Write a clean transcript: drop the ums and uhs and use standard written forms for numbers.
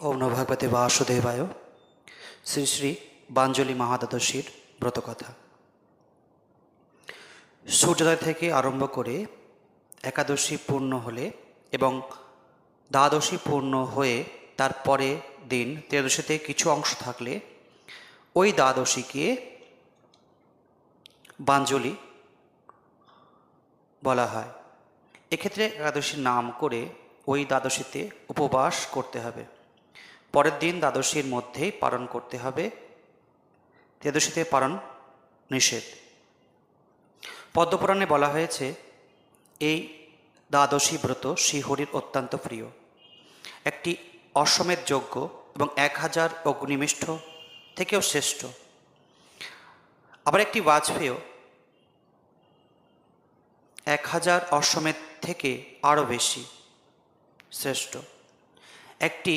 ওম নমো ভগবতে বাসুদেবায়। শ্রী শ্রী বাঞ্জলি মহাদ্বাদশীর ব্রতকথা। সূর্যোদয় থেকে আরম্ভ করে একাদশী পূর্ণ হলে এবং দ্বাদশী পূর্ণ হয়ে তারপরে দিন ত্রয়োদশীতে কিছু অংশ থাকলে ওই দ্বাদশীকে বাঞ্জলি বলা হয়। এক্ষেত্রে একাদশীর নাম করে ওই দ্বাদশীতে উপবাস করতে হবে। পরের দিন দ্বাদশীর মধ্যেই পালন করতে হবে। ত্রয়োদশীতে পালন নিষেধ। পদ্মপুরাণে বলা হয়েছে এই দ্বাদশী ব্রত শ্রীহরির অত্যন্ত প্রিয়, একটি অশ্বমেধ যজ্ঞ এবং 1000 অগ্নিমিষ্ঠ থেকেও শ্রেষ্ঠ। আবার একটি বাজপেয় 1000 অশ্বমেধ থেকে আরও বেশি শ্রেষ্ঠ। একটি